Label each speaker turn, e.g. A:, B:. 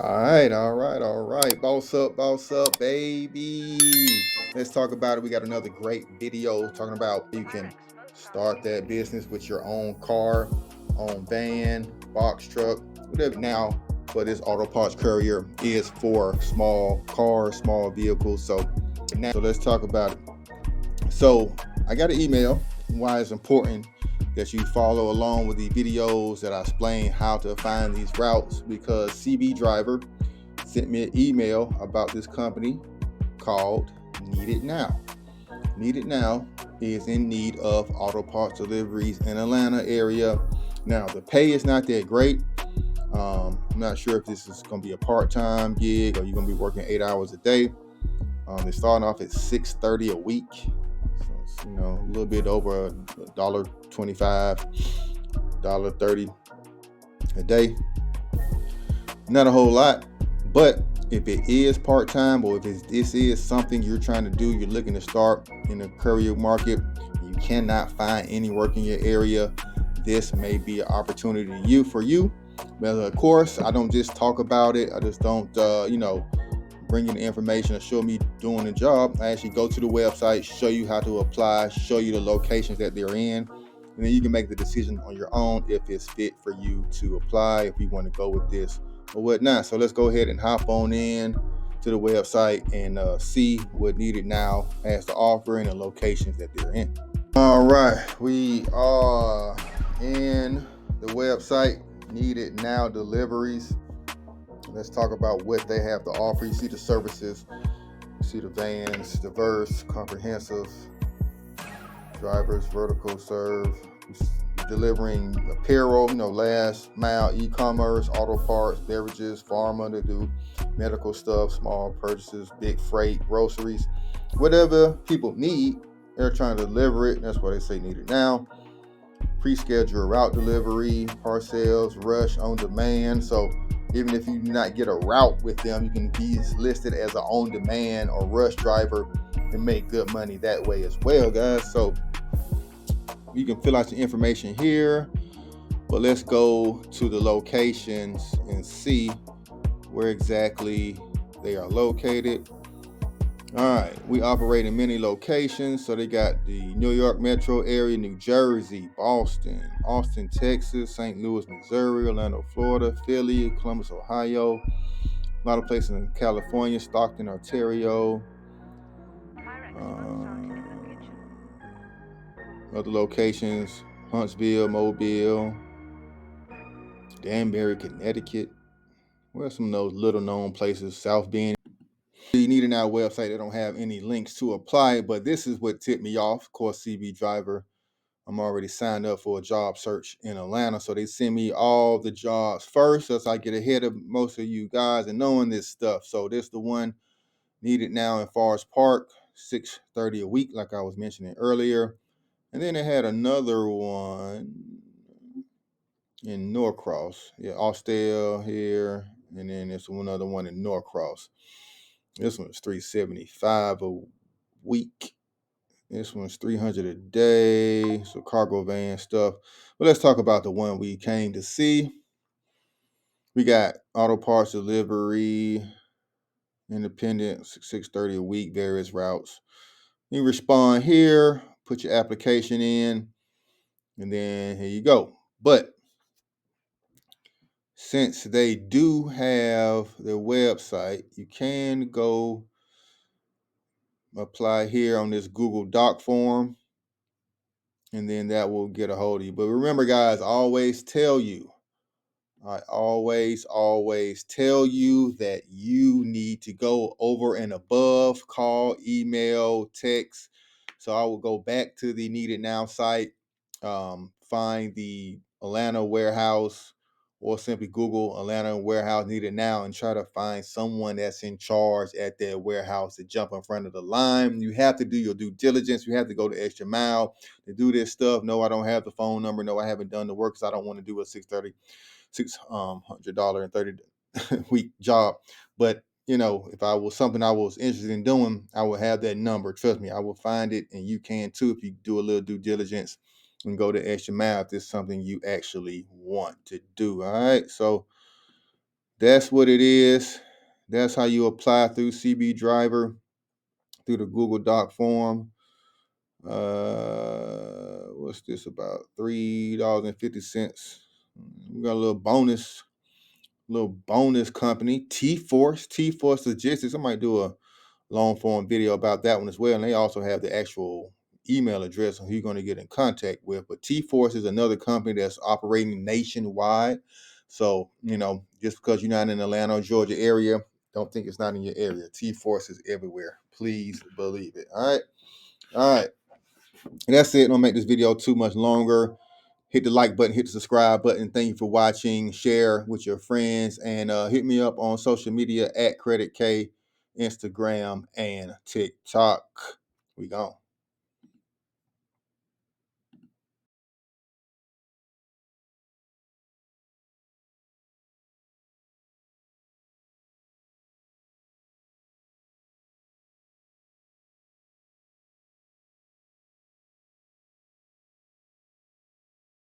A: All right. Boss up, baby. Let's talk about it. We got another great video talking about you can start that business with your own car, own van, box truck, whatever. Now, but this auto parts courier is for small cars, small vehicles. So let's talk about it. So I got an email. Why it's important that you follow along with the videos that I explain how to find these routes, because CB Driver sent me an email about this company called Need It Now. Need It Now is in need of auto parts deliveries in Atlanta area. Now the pay is not that great. I'm not sure if this is going to be a part-time gig or you're going to be working 8 hours a day. They're starting off at $6.30 a week, so it's, a little bit over $1.25, $1.30 a day. Not a whole lot, but if it is part-time or if this is something you're trying to do, you're looking to start in the courier market, you cannot find any work in your area, this may be an opportunity for you. But of course, I don't just talk about it. I just don't, bring you the information or show me doing the job. I actually go to the website, show you how to apply, show you the locations that they're in, and then you can make the decision on your own if it's fit for you to apply, if you want to go with this or whatnot. So let's go ahead and hop on in to the website and see what Need It Now has to offer and the locations that they're in. All right, we are in the website, Need It Now Deliveries. Let's talk about what they have to offer. You see the services, you see the vans, diverse, comprehensive, drivers, vertical serve, delivering apparel, last mile e-commerce, auto parts, beverages, pharma, they do medical stuff, small purchases, big freight, groceries, whatever people need, they're trying to deliver it. That's why they say Need It Now. Pre-schedule route delivery, parcels, rush on demand. So even if you do not get a route with them, you can be listed as an on demand or rush driver and make good money that way as well, guys. So you can fill out your information here, but let's go to the locations and see where exactly they are located. All right, we operate in many locations. So they got the New York metro area, New Jersey, Boston, Austin, Texas, St. Louis, Missouri, Orlando, Florida, Philly, Columbus, Ohio, a lot of places in California, Stockton, Ontario, other locations, Huntsville, Mobile, Danbury, Connecticut. Well, some of those little known places, South Bend. You need in our website, they don't have any links to apply, but this is what tipped me off. Of course, CB Driver, I'm already signed up for a job search in Atlanta, so they send me all the jobs first, so I get ahead of most of you guys and knowing this stuff. So this the one Need It Now in Forest Park, $6.30 a week, like I was mentioning earlier. And then they had another one in Norcross. Yeah, Austell here, and then there's one other one in Norcross. This one's $375 a week. This one's $300 a day. So cargo van stuff. But let's talk about the one we came to see. We got auto parts delivery, independent, $630 a week, various routes. You respond here, put your application in, and then here you go. But since they do have their website, you can go apply here on this Google Doc form, and then that will get a hold of you. But remember, guys, I always tell you that you need to go over and above, call, email, text. So I will go back to the Need It Now site, find the Atlanta warehouse, or simply Google Atlanta warehouse Need It Now and try to find someone that's in charge at their warehouse to jump in front of the line. You have to do your due diligence. You have to go the extra mile to do this stuff. No, I don't have the phone number. No, I haven't done the work because I don't want to do a $600 and 30 week job. But if I was something I was interested in doing, I would have that number. Trust me, I will find it, and you can too if you do a little due diligence and go the extra mile if it's something you actually want to do. All right. So That's what it is. That's how you apply through CB Driver, through the Google Doc form. What's this about? $3.50. We got a little bonus company, T-Force Logistics. I might do a long form video about that one as well. And they also have the actual email address on who you're going to get in contact with. But T-Force is another company that's operating nationwide. So, just because you're not in the Atlanta or Georgia area, don't think it's not in your area. T-Force is everywhere. Please believe it. All right. All right. And that's it. Don't make this video too much longer. Hit the like button, hit the subscribe button. Thank you for watching. Share with your friends, and hit me up on social media at Credit K, Instagram, and TikTok. We gone.